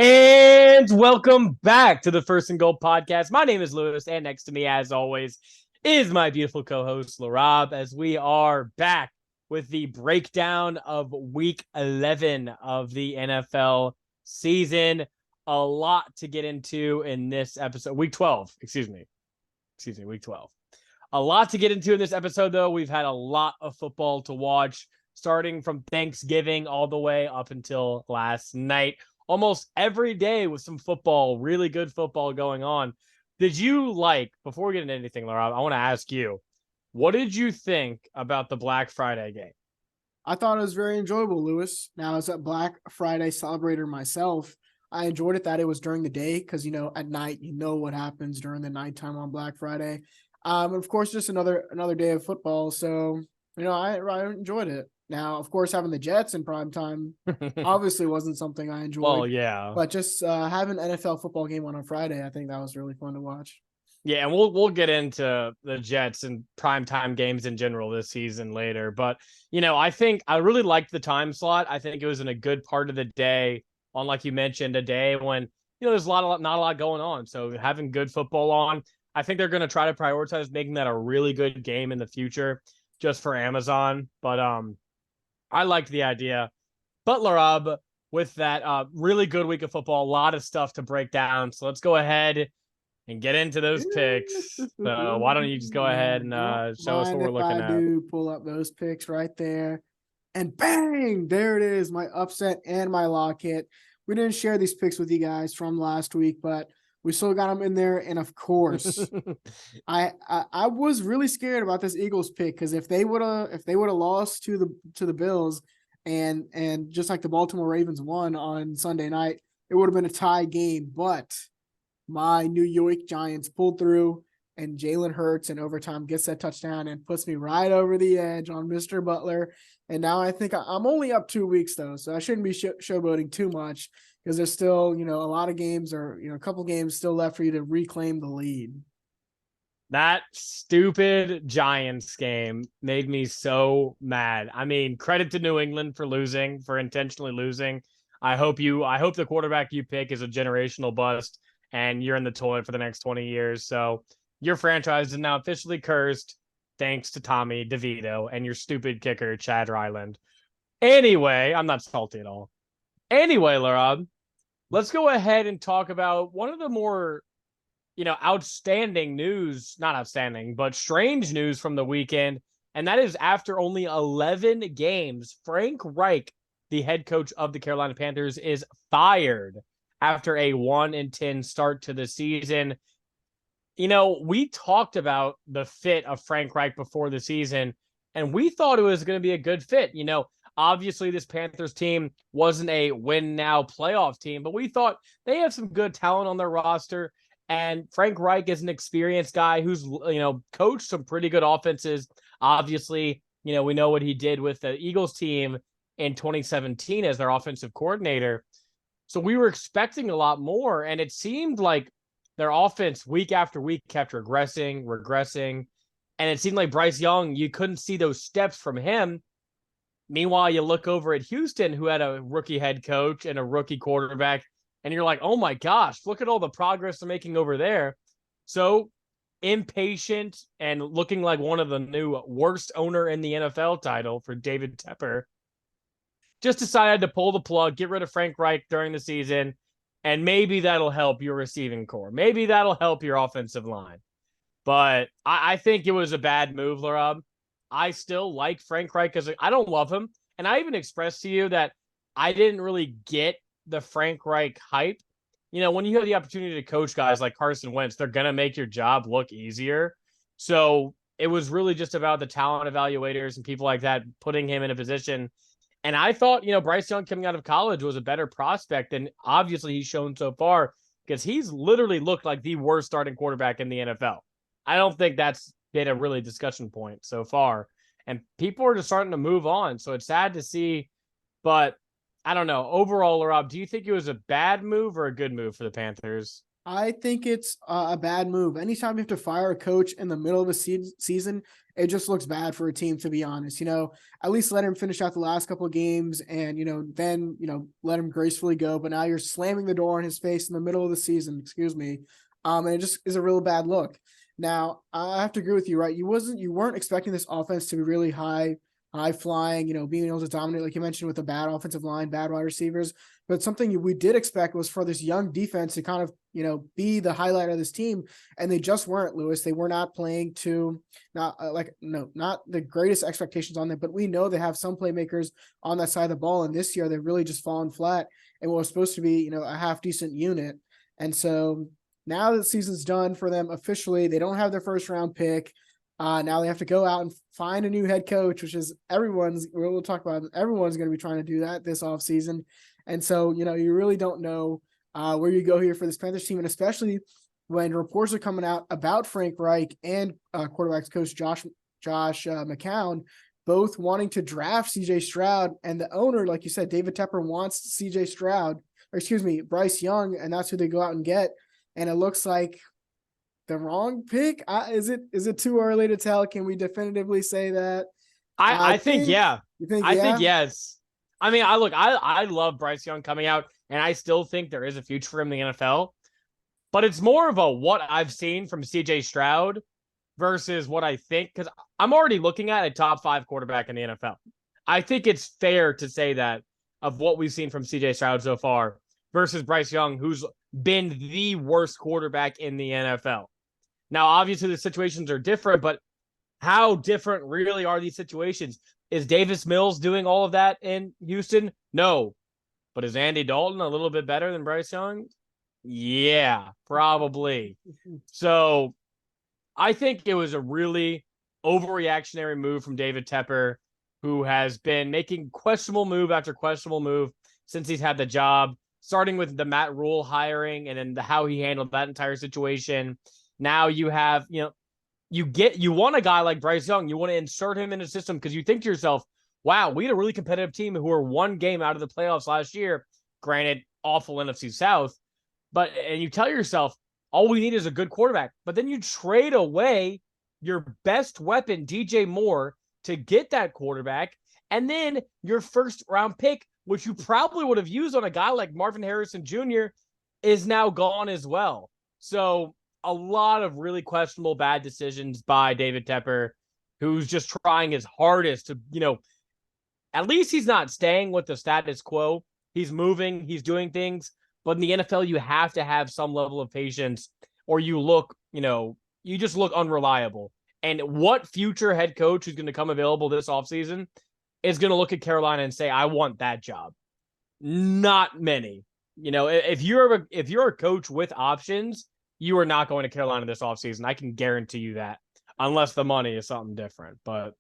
And welcome back to the First and Goal podcast. My name is Lewis, and next to me, as always, is my beautiful co-host Laraib, as we are back with the breakdown of Week 11 of the NFL season. A lot to get into in this episode. Week 12, Week 12. A lot to get into in this episode, though. We've had a lot of football to watch, starting from Thanksgiving all the way up until last night. Almost every day with some football, really good football going on. Before we get into anything, Laura, I want to ask you, what did you think about the Black Friday game? I thought it was very enjoyable, Lewis. Now, as a Black Friday celebrator myself, I enjoyed it that it was during the day because, at night, what happens during the nighttime on Black Friday. Of course, just another day of football. So, I enjoyed it. Now, of course, having the Jets in prime time obviously wasn't something I enjoyed. Well, yeah. But just having an NFL football game on a Friday, I think that was really fun to watch. Yeah, and we'll get into the Jets and primetime games in general this season later. But, I think I really liked the time slot. I think it was in a good part of the day on, like you mentioned, a day when, there's not a lot going on. So having good football on, I think they're going to try to prioritize making that a really good game in the future just for Amazon. But I liked the idea. But Laraib, with that really good week of football, a lot of stuff to break down. So let's go ahead and get into those picks. So why don't you just go ahead and show us what we're looking at? I do pull up those picks right there. And bang, there it is, my upset and my lock hit. We didn't share these picks with you guys from last week, but we still got them in there. And of course, I was really scared about this Eagles pick because if they would have lost to the Bills and just like the Baltimore Ravens won on Sunday night, it would have been a tie game. But my New York Giants pulled through, and Jalen Hurts in overtime gets that touchdown and puts me right over the edge on Mr. Butler. And now I think I'm only up 2 weeks, though, so I shouldn't be showboating too much because there's still, a lot of games or, a couple games still left for you to reclaim the lead. That stupid Giants game made me so mad. I mean, credit to New England for intentionally losing. I hope the quarterback you pick is a generational bust and you're in the toilet for the next 20 years. So your franchise is now officially cursed thanks to Tommy DeVito and your stupid kicker, Chad Ryland. Anyway, I'm not salty at all. Anyway, Laraib, let's go ahead and talk about one of the more, outstanding news, not outstanding, but strange news from the weekend. And that is after only 11 games, Frank Reich, the head coach of the Carolina Panthers, is fired after a 1-10 start to the season. We talked about the fit of Frank Reich before the season, and we thought it was going to be a good fit. Obviously this Panthers team wasn't a win now playoff team, but we thought they have some good talent on their roster. And Frank Reich is an experienced guy who's, coached some pretty good offenses. Obviously, we know what he did with the Eagles team in 2017 as their offensive coordinator. So we were expecting a lot more, and it seemed like their offense week after week kept regressing. And it seemed like Bryce Young, you couldn't see those steps from him. Meanwhile, you look over at Houston, who had a rookie head coach and a rookie quarterback, and you're like, oh my gosh, look at all the progress they're making over there. So impatient and looking like one of the new worst owner in the NFL title for David Tepper, just decided to pull the plug, get rid of Frank Reich during the season, and maybe that'll help your receiving core. Maybe that'll help your offensive line. But I think it was a bad move, Laraib. I still like Frank Reich because I don't love him. And I even expressed to you that I didn't really get the Frank Reich hype. When you have the opportunity to coach guys like Carson Wentz, they're going to make your job look easier. So it was really just about the talent evaluators and people like that putting him in a position. And I thought, Bryce Young coming out of college was a better prospect than obviously he's shown so far because he's literally looked like the worst starting quarterback in the NFL. I don't think that's been a really discussion point so far. And people are just starting to move on. So it's sad to see. But I don't know. Overall, Rob, do you think it was a bad move or a good move for the Panthers? I think it's a bad move. Anytime you have to fire a coach in the middle of a season, it just looks bad for a team, to be honest. At least let him finish out the last couple of games and, then, let him gracefully go. But now you're slamming the door in his face in the middle of the season, excuse me. And it just is a real bad look. Now, I have to agree with you, right? You weren't expecting this offense to be really high flying, being able to dominate, like you mentioned, with a bad offensive line, bad wide receivers. But something we did expect was for this young defense to kind of, be the highlight of this team. And they just weren't, Lewis. They were not playing to not the greatest expectations on them, but we know they have some playmakers on that side of the ball. And this year they've really just fallen flat and what was supposed to be, a half decent unit. And so now that the season's done for them officially, they don't have their first round pick. Now they have to go out and find a new head coach, which is we'll talk about it, everyone's going to be trying to do that this offseason. And so, you really don't know where you go here for this Panthers team. And especially when reports are coming out about Frank Reich and quarterbacks coach Josh McCown, both wanting to draft CJ Stroud, and the owner, like you said, David Tepper wants Bryce Young, and that's who they go out and get. And it looks like the wrong pick. Is it too early to tell? Can we definitively say that? I think yeah. You think I think yes. I mean, I love Bryce Young coming out, and I still think there is a future for him in the NFL. But it's more of a what I've seen from CJ Stroud versus what I think, because I'm already looking at a top 5 quarterback in the NFL. I think it's fair to say that of what we've seen from CJ Stroud so far versus Bryce Young, who's been the worst quarterback in the NFL. Now, obviously, the situations are different, but how different really are these situations? Is Davis Mills doing all of that in Houston? No. But is Andy Dalton a little bit better than Bryce Young? Yeah, probably. So I think it was a really overreactionary move from David Tepper, who has been making questionable move after questionable move since he's had the job, starting with the Matt Rule hiring and then how he handled that entire situation. Now you have, you want a guy like Bryce Young. You want to insert him in a system because you think to yourself, wow, we had a really competitive team who were one game out of the playoffs last year. Granted, awful NFC South. And you tell yourself, all we need is a good quarterback. But then you trade away your best weapon, DJ Moore, to get that quarterback. And then your first round pick, which you probably would have used on a guy like Marvin Harrison Jr., is now gone as well. So a lot of really questionable bad decisions by David Tepper, who's just trying his hardest to, at least he's not staying with the status quo. He's moving, he's doing things. But in the NFL, you have to have some level of patience or you look, you just look unreliable. And what future head coach who's going to come available this offseason is going to look at Carolina and say, I want that job? Not many. If you're a coach with options, you are not going to Carolina this offseason. I can guarantee you that, unless the money is something different. But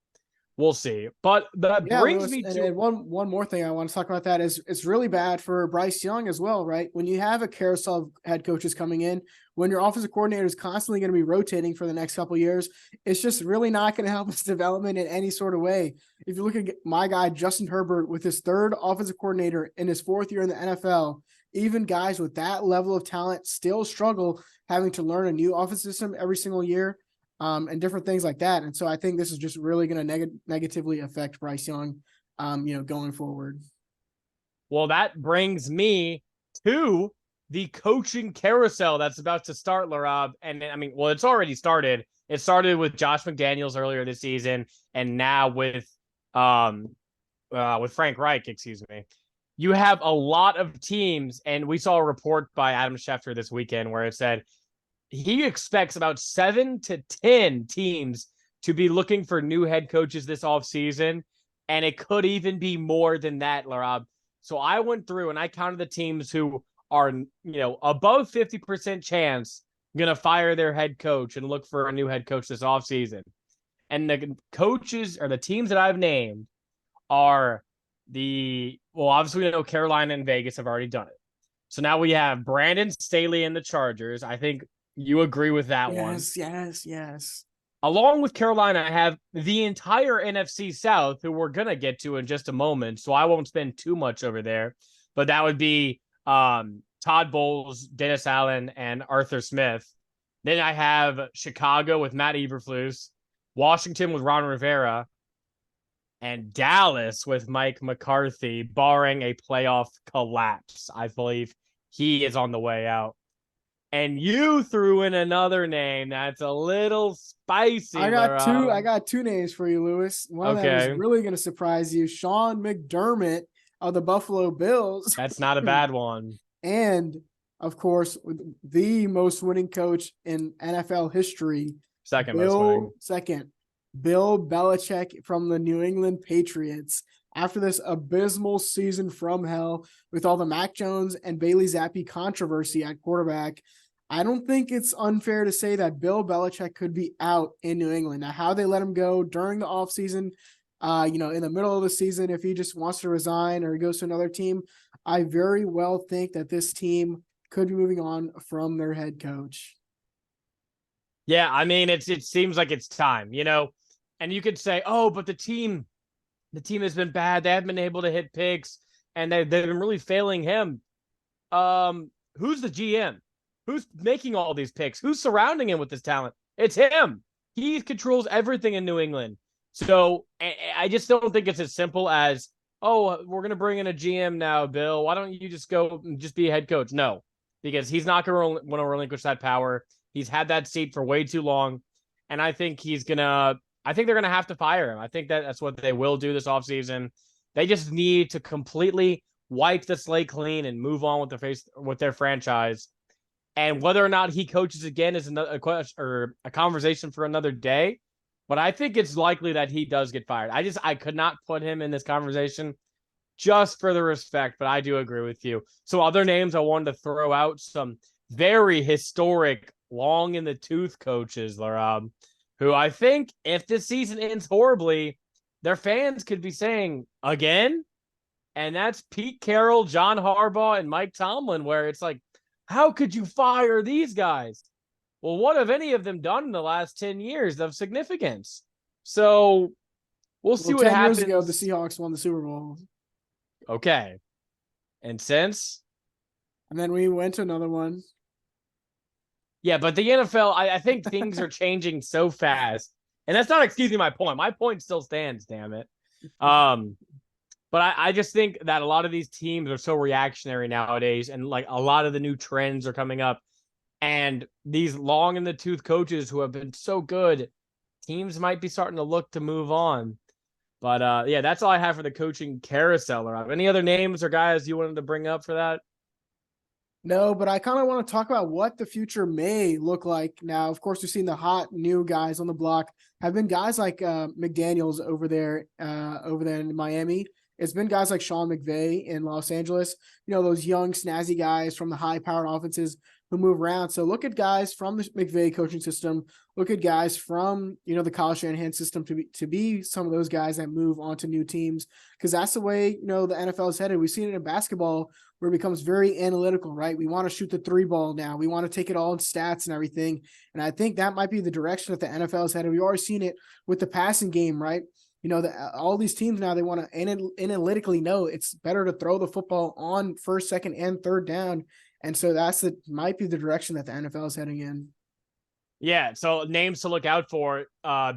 we'll see. But that brings Lewis, me to and one more thing I want to talk about that is it's really bad for Bryce Young as well, right? When you have a carousel of head coaches coming in, when your offensive coordinator is constantly going to be rotating for the next couple of years, it's just really not going to help his development in any sort of way. If you look at my guy, Justin Herbert, with his 3rd offensive coordinator in his 4th year in the NFL, even guys with that level of talent still struggle having to learn a new offense system every single year. And different things like that. And so I think this is just really going to negatively affect Bryce Young, going forward. Well, that brings me to the coaching carousel that's about to start, Laraib. And it's already started. It started with Josh McDaniels earlier this season, and now with Frank Reich, excuse me. You have a lot of teams, and we saw a report by Adam Schefter this weekend where it said he expects about 7 to 10 teams to be looking for new head coaches this offseason, and it could even be more than that, Laraib. So I went through and I counted the teams who are, above 50% chance going to fire their head coach and look for a new head coach this offseason. And the coaches or the teams that I've named are obviously we know Carolina and Vegas have already done it. So now we have Brandon Staley and the Chargers. I think you agree with that one. Yes. Along with Carolina, I have the entire NFC South, who we're going to get to in just a moment, so I won't spend too much over there. But that would be Todd Bowles, Dennis Allen, and Arthur Smith. Then I have Chicago with Matt Eberflus, Washington with Ron Rivera, and Dallas with Mike McCarthy, barring a playoff collapse. I believe he is on the way out. And you threw in another name that's a little spicy. I got two names for you, Lewis. One of them is Okay. really going to surprise you. Sean McDermott of the Buffalo Bills. That's not a bad one. And of course, the most winning coach in NFL history. Second most winning. Second, Bill Belichick from the New England Patriots. After this abysmal season from hell with all the Mac Jones and Bailey Zappi controversy at quarterback, I don't think it's unfair to say that Bill Belichick could be out in New England. Now, how they let him go during the offseason, in the middle of the season, if he just wants to resign or he goes to another team, I very well think that this team could be moving on from their head coach. Yeah, I mean, it seems like it's time, and you could say, oh, but the team has been bad. They haven't been able to hit picks, and they've been really failing him. Who's the GM? Who's making all these picks? Who's surrounding him with this talent? It's him. He controls everything in New England. So I just don't think it's as simple as, oh, we're going to bring in a GM now, Bill. Why don't you just go and just be a head coach? No, because he's not going to want to relinquish that power. He's had that seat for way too long. And I think they're going to have to fire him. I think that's what they will do this offseason. They just need to completely wipe the slate clean and move on with their franchise. And whether or not he coaches again is a question or a conversation for another day. But I think it's likely that he does get fired. I could not put him in this conversation just for the respect, but I do agree with you. So other names I wanted to throw out, some very historic, long in the tooth coaches, Laraib, who I think if this season ends horribly, their fans could be saying again. And that's Pete Carroll, John Harbaugh, and Mike Tomlin, where it's like, how could you fire these guys? Well, what have any of them done in the last 10 years of significance? So we'll see what 10 happens. years ago, the Seahawks won the Super Bowl. Okay. And since? And then we went to another one. Yeah, but the NFL, I think things are changing so fast. And that's not excusing my point. My point still stands, damn it. But I just think that a lot of these teams are so reactionary nowadays, and like a lot of the new trends are coming up. And these long in the tooth coaches who have been so good, teams might be starting to look to move on. But yeah, that's all I have for the coaching carousel. Any other names or guys you wanted to bring up for that? No, but I kind of want to talk about what the future may look like. Now, of course, we've seen the hot new guys on the block have been guys like McDaniels over there in Miami. It's been guys like Sean McVay in Los Angeles, those young, snazzy guys from the high-powered offenses who move around. So look at guys from the McVay coaching system. Look at guys from, the Kyle Shanahan system to be some of those guys that move on to new teams, because that's the way, the NFL is headed. We've seen it in basketball where it becomes very analytical, right? We want to shoot the three ball now. We want to take it all in stats and everything. And I think that might be the direction that the NFL is headed. We've already seen it with the passing game, right? All these teams now, they want to analytically know it's better to throw the football on first, second, and third down. And so might be the direction that the NFL is heading in. Yeah, so names to look out for.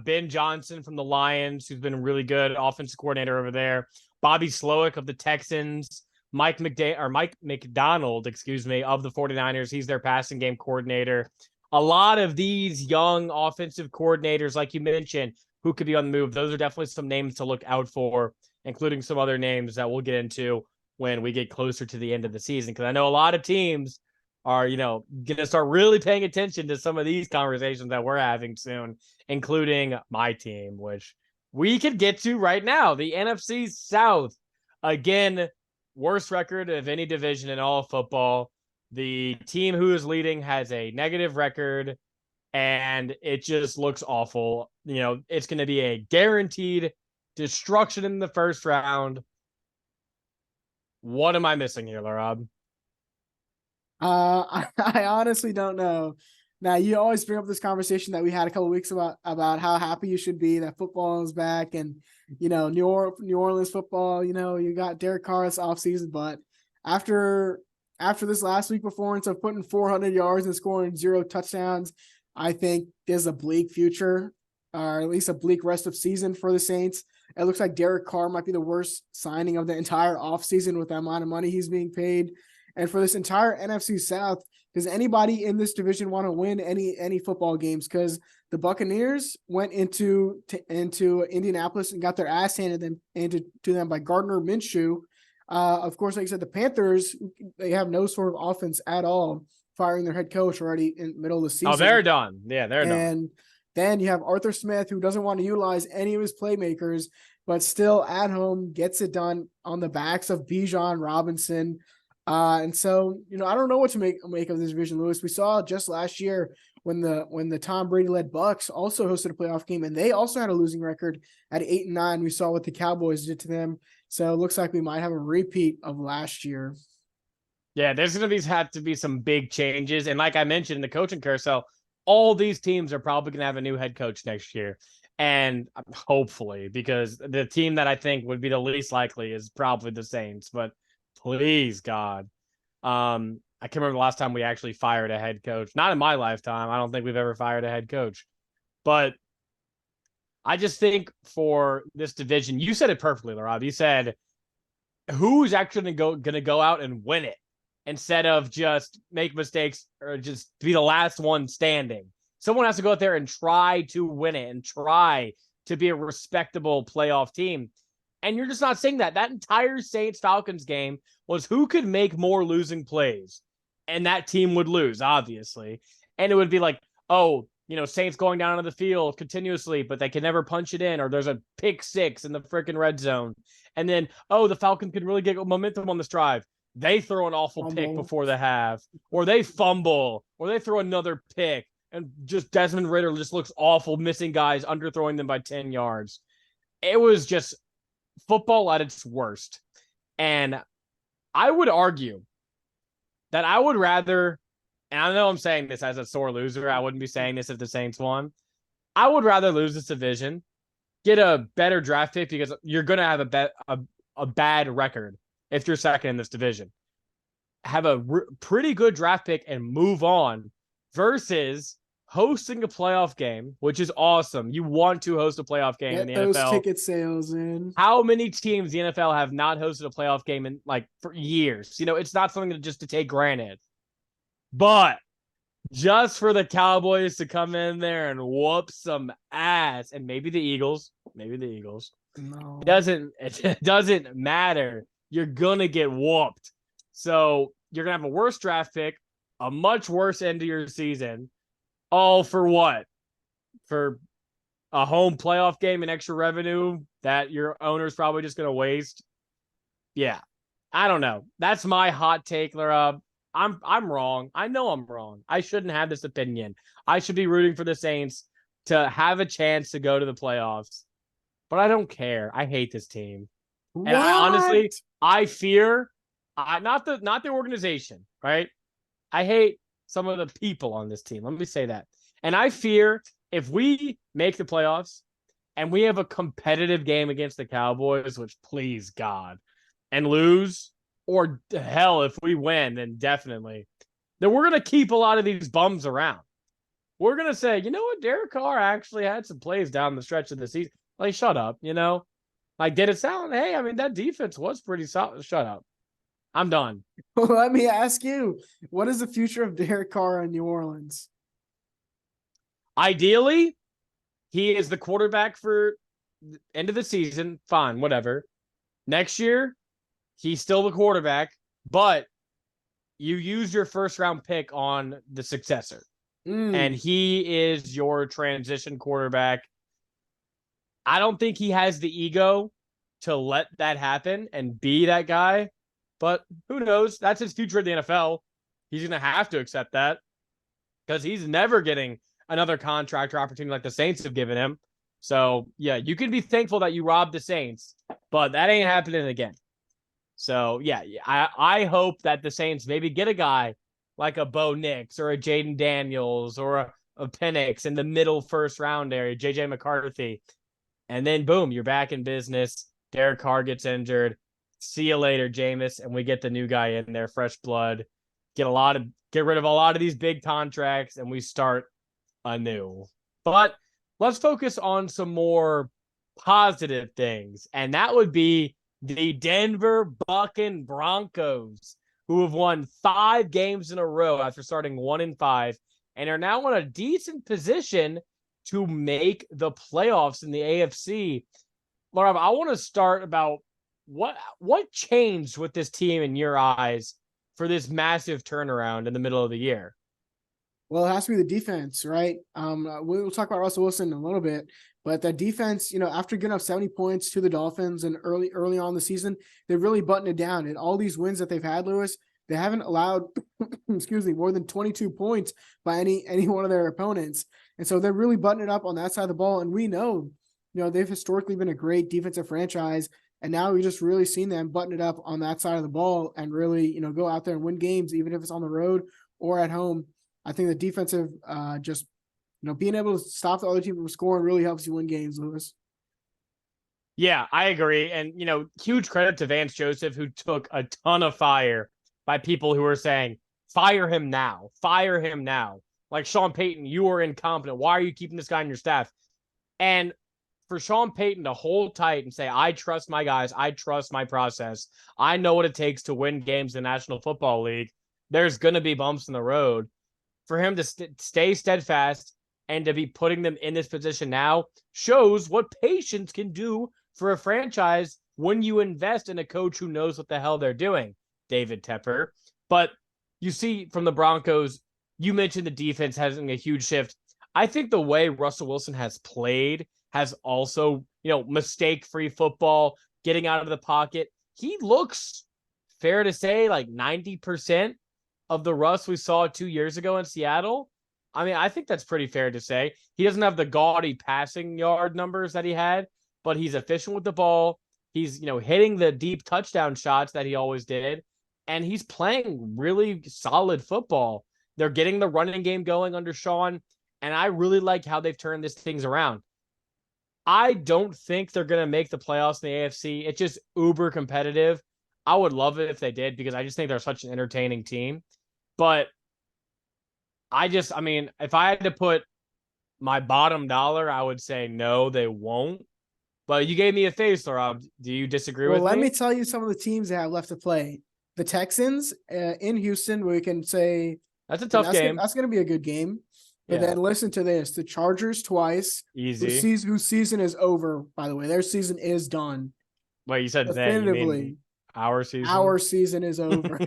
Ben Johnson from the Lions, who's been a really good offensive coordinator over there. Bobby Slowick of the Texans. Mike McDonald, of the 49ers. He's their passing game coordinator. A lot of these young offensive coordinators, like you mentioned, who could be on the move. Those are definitely some names to look out for, including some other names that we'll get into when we get closer to the end of the season. Because I know a lot of teams are, going to start really paying attention to some of these conversations that we're having soon, including my team, which we could get to right now. The NFC South, again, worst record of any division in all of football. The team who is leading has a negative record, and it just looks awful. It's going to be a guaranteed destruction in the first round. What am I missing here, Laraib? I honestly don't know. Now, you always bring up this conversation that we had a couple of weeks about how happy you should be that football is back, and New Orleans football. You got Derek Carr this offseason, but after after this last week performance of putting 400 yards and scoring 0 touchdowns, I think there's a bleak future, or at least a bleak rest of season for the Saints. It looks like Derek Carr might be the worst signing of the entire offseason with the amount of money he's being paid. And for this entire NFC South, does anybody in this division want to win any football games? Because the Buccaneers went into Indianapolis and got their ass handed to them by Gardner Minshew. Of course, like I said, the Panthers, they have no sort of offense at all, firing their head coach already in the middle of the season. Oh, they're done. Yeah, they're done. And then you have Arthur Smith, who doesn't want to utilize any of his playmakers, but still at home gets it done on the backs of Bijan Robinson. And so, I don't know what to make of this division, Lewis. We saw just last year when the Tom Brady led Bucks also hosted a playoff game, and they also had a losing record at 8-9. We saw what the Cowboys did to them. So it looks like we might have a repeat of last year. Yeah, there's going to have to be some big changes. And like I mentioned in the coaching carousel, all these teams are probably going to have a new head coach next year. And hopefully, because the team that I think would be the least likely is probably the Saints. But please, God. I can't remember the last time we actually fired a head coach. Not in my lifetime. I don't think we've ever fired a head coach. But I just think for this division, you said it perfectly, Laraib. You said, who's actually going to go out and win it instead of just make mistakes or just be the last one standing? Someone has to go out there and try to win it and try to be a respectable playoff team. And you're just not seeing that. That entire Saints-Falcons game was who could make more losing plays. And that team would lose, obviously. And it would be like, oh, Saints going down on the field continuously, but they can never punch it in, or there's a pick six in the freaking red zone. And then, oh, the Falcons can really get momentum on this drive. They throw an awful pick before the half, or they fumble, or they throw another pick, and just Desmond Ridder just looks awful, missing guys, underthrowing them by 10 yards. It was just football at its worst. And I would argue that I would rather, and I know I'm saying this as a sore loser, I wouldn't be saying this if the Saints won. I would rather lose this division, get a better draft pick, because you're going to have a bad record if you're second in this division. Have a pretty good draft pick and move on versus hosting a playoff game, which is awesome. You want to host a playoff game in the NFL. Get those ticket sales in. How many teams in the NFL have not hosted a playoff game in for years? It's not something to take granted. But just for the Cowboys to come in there and whoop some ass, and maybe the Eagles. No. It doesn't matter. You're gonna get whooped. So you're gonna have a worse draft pick, a much worse end of your season. All for what? For a home playoff game and extra revenue that your owner's probably just gonna waste. Yeah. I don't know. That's my hot take, Lara. I'm wrong. I know I'm wrong. I shouldn't have this opinion. I should be rooting for the Saints to have a chance to go to the playoffs. But I don't care. I hate this team. And I fear not the organization, right? I hate some of the people on this team. Let me say that. And I fear if we make the playoffs and we have a competitive game against the Cowboys, which please God, and lose, or hell, if we win, then definitely, then we're going to keep a lot of these bums around. We're going to say, you know what? Derek Carr actually had some plays down the stretch of the season. Like, shut up, did it sound, hey, that defense was pretty solid. Shut up. I'm done. Well, let me ask you, what is the future of Derek Carr in New Orleans? Ideally, he is the quarterback for the end of the season. Fine, whatever. Next year, he's still the quarterback, but you use your first round pick on the successor. And he is your transition quarterback. I don't think he has the ego to let that happen and be that guy, but who knows? That's his future in the NFL. He's going to have to accept that because he's never getting another contract or opportunity like the Saints have given him. So, yeah, you can be thankful that you robbed the Saints, but that ain't happening again. So, yeah, I hope that the Saints maybe get a guy like a Bo Nix or a Jaden Daniels or a Penix in the middle first round area, JJ McCarthy. And then, boom, you're back in business. Derek Carr gets injured. See you later, Jameis. And we get the new guy in there, fresh blood. get rid of a lot of these big contracts, and we start anew. But let's focus on some more positive things, and that would be the Denver Bucking Broncos, who have won 5 games in a row after starting 1-5, and are now in a decent position to make the playoffs in the AFC. Laura, I want to start about what changed with this team in your eyes for this massive turnaround in the middle of the year. Well, it has to be the defense, right? We'll talk about Russell Wilson in a little bit, but the defense, after getting up 70 points to the Dolphins and early on in the season, they've really buttoned it down. And all these wins that they've had, Lewis, they haven't allowed, more than 22 points by any one of their opponents. And so they're really buttoning it up on that side of the ball. And we know, they've historically been a great defensive franchise. And now we just really seen them button it up on that side of the ball and really, go out there and win games, even if it's on the road or at home. I think the defensive, being able to stop the other team from scoring really helps you win games, Lewis. Yeah, I agree. And, huge credit to Vance Joseph, who took a ton of fire by people who were saying, fire him now. Fire him now. Like Sean Payton, you are incompetent. Why are you keeping this guy on your staff? And for Sean Payton to hold tight and say, I trust my guys. I trust my process. I know what it takes to win games in the National Football League. There's going to be bumps in the road. For him to stay steadfast and to be putting them in this position now shows what patience can do for a franchise when you invest in a coach who knows what the hell they're doing, David Tepper. But you see from the Broncos, you mentioned the defense having a huge shift. I think the way Russell Wilson has played has also, mistake-free football, getting out of the pocket. He looks, fair to say, like 90% of the Russ we saw 2 years ago in Seattle. I mean, I think that's pretty fair to say. He doesn't have the gaudy passing yard numbers that he had, but he's efficient with the ball. He's, hitting the deep touchdown shots that he always did, and he's playing really solid football. They're getting the running game going under Sean, and I really like how they've turned these things around. I don't think they're going to make the playoffs in the AFC. It's just uber competitive. I would love it if they did, because I just think they're such an entertaining team. But if I had to put my bottom dollar, I would say no, they won't. But you gave me a face, Laraib. Do you disagree with me? Well, let me tell you some of the teams that have left to play. The Texans in Houston, we can say that's a tough game. That's going to be a good game. But then listen to this. The Chargers twice. Easy. Whose season is over, by the way. Their season is done. Wait, you said definitively. Our season? Our season is over.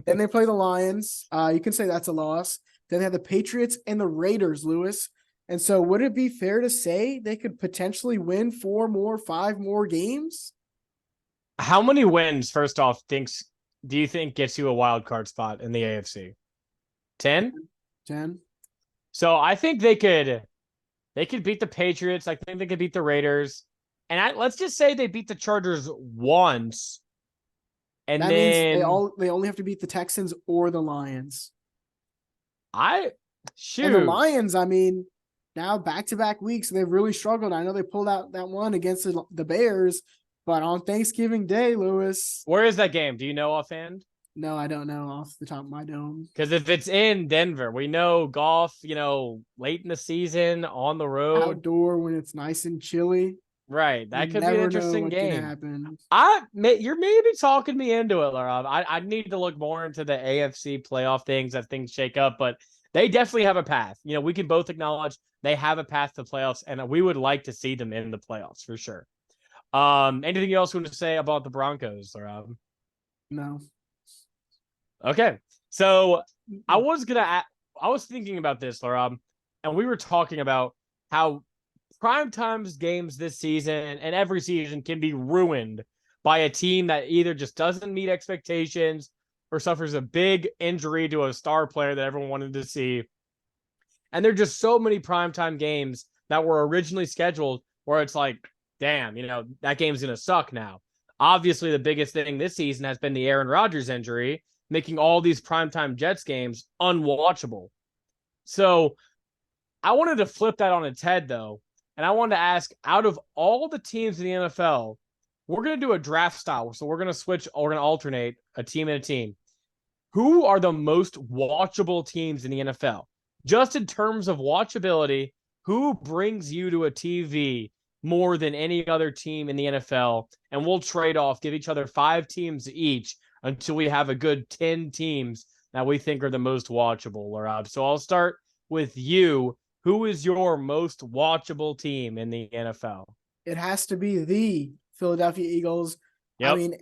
Then they play the Lions. You can say that's a loss. Then they have the Patriots and the Raiders, Lewis. And so would it be fair to say they could potentially win 5 more games? How many wins, first off, do you think gets you a wild card spot in the AFC? 10? 10. So I think they could beat the Patriots. I think they could beat the Raiders. And let's just say they beat the Chargers once. And that then means they only have to beat the Texans or the Lions. And the Lions, now back-to-back weeks, they've really struggled. I know they pulled out that one against the Bears, but on Thanksgiving Day, Lewis. Where is that game? Do you know offhand? No, I don't know off the top of my dome. Because if it's in Denver, we know golf, late in the season, on the road. Outdoor when it's nice and chilly. Right. That could be an interesting game. Happen. You're maybe talking me into it, Laraib. I need to look more into the AFC playoff things as things shake up, but they definitely have a path. We can both acknowledge they have a path to playoffs, and we would like to see them in the playoffs for sure. Anything else you want to say about the Broncos, Laraib? No. Okay. So I was thinking about this, Laraib, and we were talking about how primetimes games this season and every season can be ruined by a team that either just doesn't meet expectations or suffers a big injury to a star player that everyone wanted to see. And there are just so many primetime games that were originally scheduled where it's like, damn, that game's going to suck now. Obviously, the biggest thing this season has been the Aaron Rodgers injury, making all these primetime Jets games unwatchable. So I wanted to flip that on its head, though. And I wanted to ask, out of all the teams in the NFL, we're going to do a draft style. So we're going to alternate a team and a team. who are the most watchable teams in the NFL? Just in terms of watchability, who brings you to a TV more than any other team in the NFL? And we'll trade off, give each other 5 teams each until we have a good 10 teams that we think are the most watchable, Laraib. So I'll start with you. Who is your most watchable team in the NFL? It has to be the Philadelphia Eagles. I Yep. mean,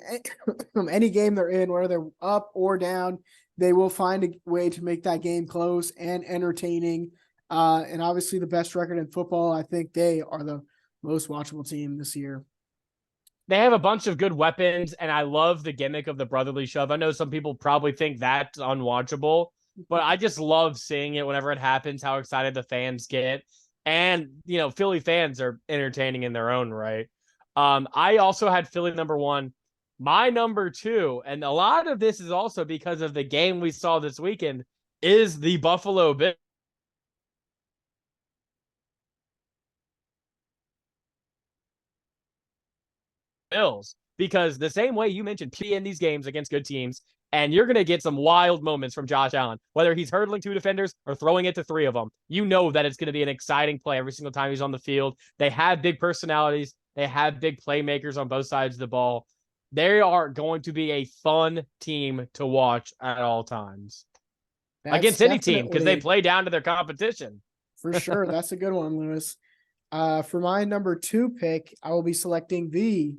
any game they're in, whether they're up or down, they will find a way to make that game close and entertaining. And obviously, the best record in football. I think they are the most watchable team this year. They have a bunch of good weapons, and I love the gimmick of the brotherly shove. I know some people probably think that's unwatchable, but I just love seeing it whenever it happens, how excited the fans get. And, Philly fans are entertaining in their own right. I also had Philly number 1. My number 2, and a lot of this is also because of the game we saw this weekend, is the Buffalo Bills. Because the same way you mentioned in these games against good teams, and you're going to get some wild moments from Josh Allen, whether he's hurdling 2 defenders or throwing it to 3 of them. You know that it's going to be an exciting play every single time he's on the field. They have big personalities. They have big playmakers on both sides of the ball. They are going to be a fun team to watch at all times. That's Against any team, because they definitely, play down to their competition. for sure. That's a good one, Lewis. For my number 2 pick, I will be selecting the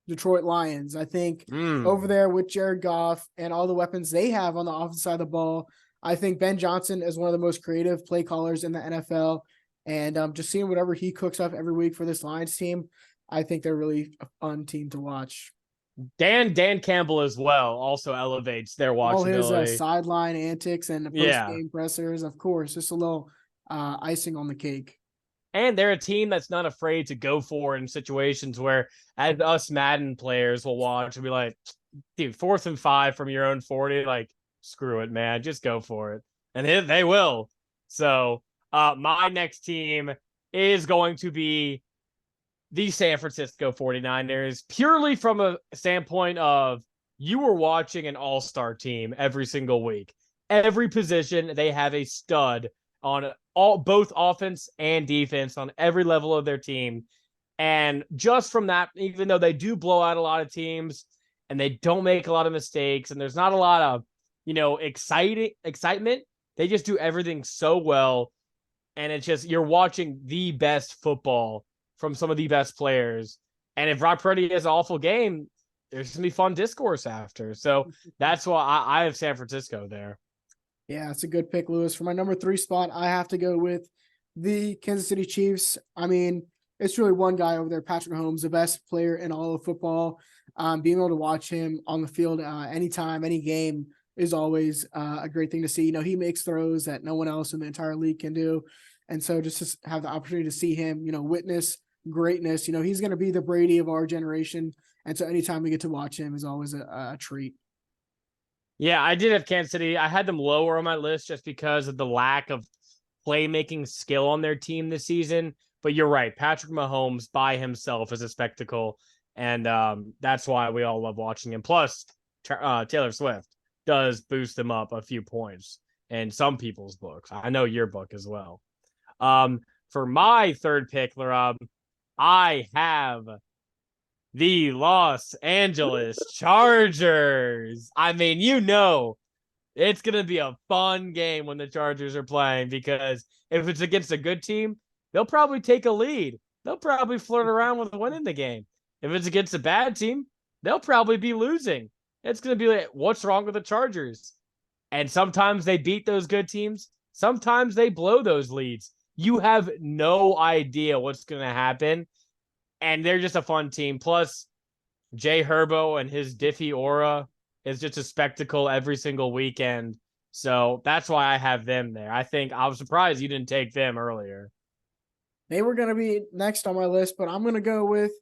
Detroit Lions. I think over there with Jared Goff and all the weapons they have on the offensive side of the ball, I think Ben Johnson is one of the most creative play callers in the NFL. And just seeing whatever he cooks up every week for this Lions team, I think they're really a fun team to watch. Dan Campbell as well also elevates their All his watchability. sideline antics and post-game pressers, of course, just a little icing on the cake. And they're a team that's not afraid to go for it in situations where, as us Madden players will watch and be like, dude, 4th and 5 from your own 40, like, screw it, man, just go for it. And they will. So my next team is going to be the San Francisco 49ers, purely from a standpoint of you were watching an all-star team every single week. Every position, they have a stud on both offense and defense on every level of their team. And just from that, even though they do blow out a lot of teams and they don't make a lot of mistakes and there's not a lot of, excitement, they just do everything so well. And it's just, you're watching the best football from some of the best players. And if Rob Purdy has an awful game, there's going to be fun discourse after. So that's why I have San Francisco there. Yeah, it's a good pick, Lewis. For my number 3 spot, I have to go with the Kansas City Chiefs. I mean, it's really one guy over there, Patrick Mahomes, the best player in all of football. Being able to watch him on the field anytime, any game is always a great thing to see. He makes throws that no one else in the entire league can do. And so just to have the opportunity to see him, witness greatness, he's going to be the Brady of our generation. And so anytime we get to watch him is always a treat. Yeah, I did have Kansas City. I had them lower on my list just because of the lack of playmaking skill on their team this season. But you're right. Patrick Mahomes by himself is a spectacle. And that's why we all love watching him. Plus, Taylor Swift does boost them up a few points in some people's books. I know your book as well. For my 3rd pick, Laraib, I have the Los Angeles Chargers. I mean, it's going to be a fun game when the Chargers are playing because if it's against a good team, they'll probably take a lead. They'll probably flirt around with winning the game. If it's against a bad team, they'll probably be losing. It's going to be like, what's wrong with the Chargers? And sometimes they beat those good teams. Sometimes they blow those leads. You have no idea what's going to happen. And they're just a fun team. Plus, Jay Herbo and his Diffie aura is just a spectacle every single weekend. So that's why I have them there. I was surprised you didn't take them earlier. They were going to be next on my list, but I'm going to go with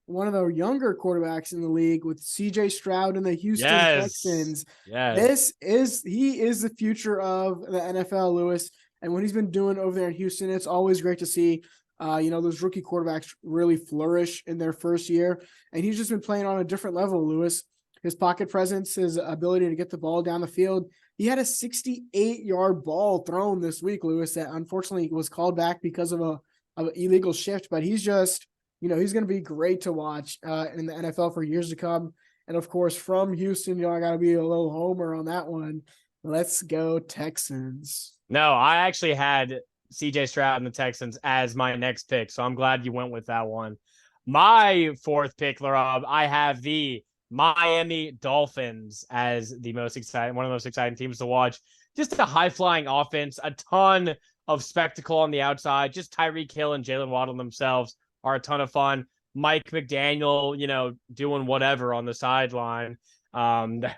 one of the younger quarterbacks in the league with CJ Stroud and the Houston Texans. Yes. He is the future of the NFL, Lewis. And what he's been doing over there in Houston, it's always great to see. Those rookie quarterbacks really flourish in their first year. And he's just been playing on a different level, Lewis. his pocket presence, his ability to get the ball down the field. He had a 68-yard ball thrown this week, Lewis, that unfortunately was called back because of an illegal shift. But he's just, he's going to be great to watch in the NFL for years to come. And of course, from Houston, I got to be a little homer on that one. Let's go Texans. No, I actually had CJ Stroud and the Texans as my next pick, so I'm glad you went with that one. My fourth pick, Laraib, I have the Miami Dolphins as one of the most exciting teams to watch. Just a high-flying offense, a ton of spectacle on the outside. Just Tyreek Hill and Jalen Waddle themselves are a ton of fun. Mike McDaniel, doing whatever on the sideline.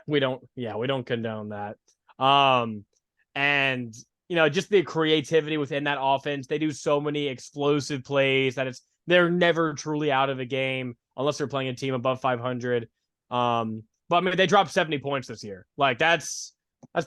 We don't condone that. And just the creativity within that offense. They do so many explosive plays that they're never truly out of a game unless they're playing a team above 500. But I mean, they dropped 70 points this year. Like that's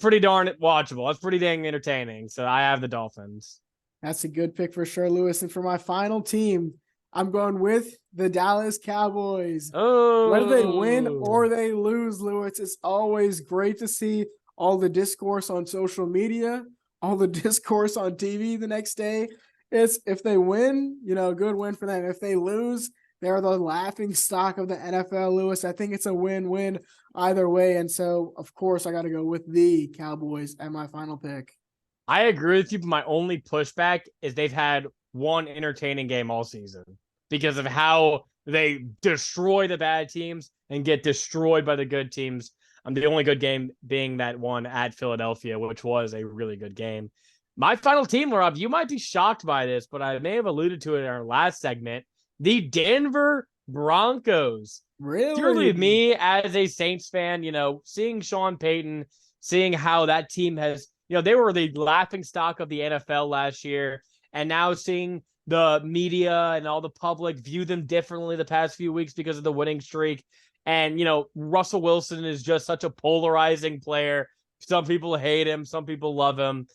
pretty darn watchable. That's pretty dang entertaining. So I have the Dolphins. That's a good pick for sure, Lewis. And for my final team, I'm going with the Dallas Cowboys. Oh, whether they win or they lose, Lewis, it's always great to see all the discourse on social media, all the discourse on TV the next day. It's if they win, good win for them. If they lose, they're the laughing stock of the NFL, Lewis. I think it's a win-win either way. And so, of course, I got to go with the Cowboys at my final pick. I agree with you, but my only pushback is they've had one entertaining game all season because of how they destroy the bad teams and get destroyed by the good teams. The only good game being that one at Philadelphia, which was a really good game. My final team, Rob, you might be shocked by this, but I may have alluded to it in our last segment. The Denver Broncos. Really? Surely me as a Saints fan, seeing Sean Payton, seeing how that team has, they were the laughing stock of the NFL last year, and now seeing the media and all the public view them differently the past few weeks because of the winning streak. And, Russell Wilson is just such a polarizing player. Some people hate him. Some people love him.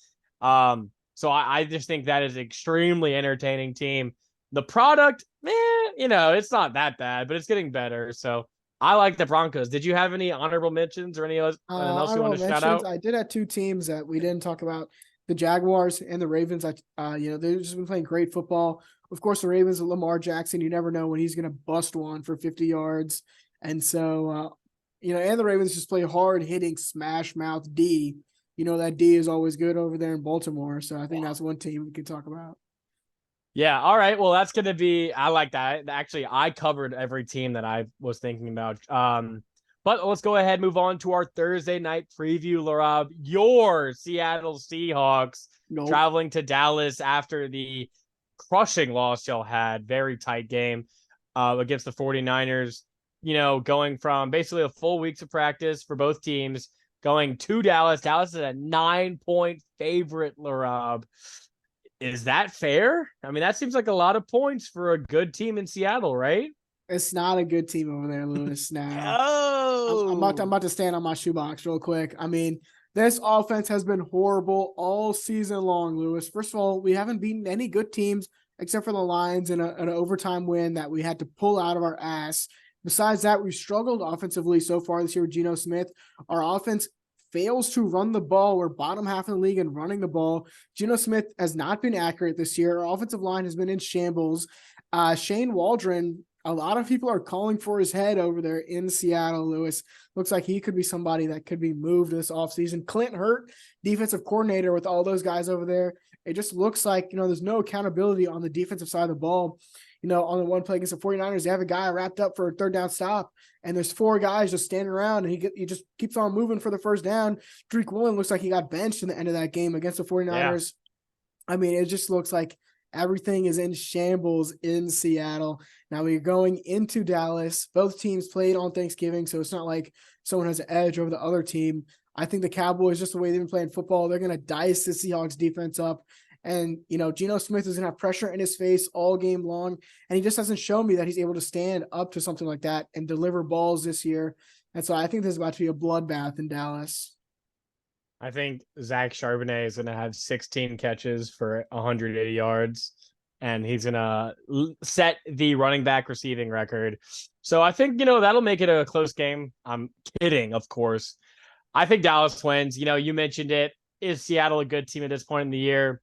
So I just think that is an extremely entertaining team. The product, it's not that bad, but it's getting better. So I like the Broncos. Did you have any honorable mentions or anything else you want to shout out? I did have two teams that we didn't talk about. The Jaguars and the Ravens. They've just been playing great football. Of course, the Ravens with Lamar Jackson, you never know when he's going to bust one for 50 yards. And so, and the Ravens just play hard-hitting, smash-mouth D. That D is always good over there in Baltimore. So I think that's one team we could talk about. Yeah, all right. Well, that's going to be – I like that. Actually, I covered every team that I was thinking about. But let's go ahead and move on to our Thursday night preview, Laraib. Your Seattle Seahawks traveling to Dallas after the crushing loss y'all had. Very tight game against the 49ers. Going from basically a full weeks of practice for both teams, going to Dallas. Dallas is a 9-point favorite, Laraib. Is that fair? I mean, that seems like a lot of points for a good team in Seattle, right? It's not a good team over there, Lewis. Now, I'm about to stand on my shoebox real quick. I mean, this offense has been horrible all season long, Lewis. First of all, we haven't beaten any good teams except for the Lions in an overtime win that we had to pull out of our ass. Besides that, we've struggled offensively so far this year with Geno Smith. Our offense fails to run the ball. We're bottom half in the league in running the ball. Geno Smith has not been accurate this year. Our offensive line has been in shambles. Shane Waldron, a lot of people are calling for his head over there in Seattle, Lewis. Looks like he could be somebody that could be moved this offseason. Clint Hurt, defensive coordinator with all those guys over there. It just looks like, there's no accountability on the defensive side of the ball. On the one play against the 49ers, they have a guy wrapped up for a third down stop, and there's four guys just standing around, and he just keeps on moving for the first down. Drake Woolen looks like he got benched in the end of that game against the 49ers. Yeah. I mean, it just looks like everything is in shambles in Seattle. Now we're going into Dallas. Both teams played on Thanksgiving, so it's not like someone has an edge over the other team. I think the Cowboys, just the way they've been playing football, they're going to dice the Seahawks defense up. And, Geno Smith is going to have pressure in his face all game long. And he just hasn't shown me that he's able to stand up to something like that and deliver balls this year. And so I think this is about to be a bloodbath in Dallas. I think Zach Charbonnet is going to have 16 catches for 180 yards. and he's going to set the running back receiving record. So I think, that'll make it a close game. I'm kidding, of course. I think Dallas wins. You mentioned it. Is Seattle a good team at this point in the year?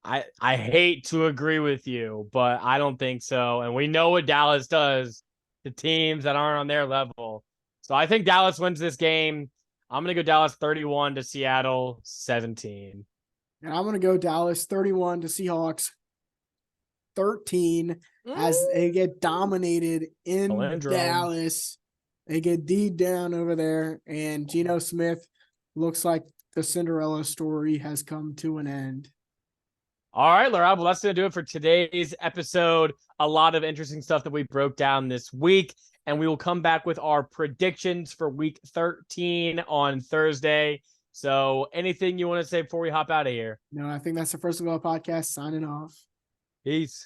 I hate to agree with you, but I don't think so. And we know what Dallas does to teams that aren't on their level. So I think Dallas wins this game. I'm going to go Dallas 31 to Seattle 17. And I'm going to go Dallas 31 to Seahawks 13 as they get dominated in Dallas. They get D'd down over there, and Geno Smith looks like the Cinderella story has come to an end. All right, Laraib, well, that's going to do it for today's episode. A lot of interesting stuff that we broke down this week, and we will come back with our predictions for week 13 on Thursday. So anything you want to say before we hop out of here? No, I think that's the First and Goal podcast signing off. Peace.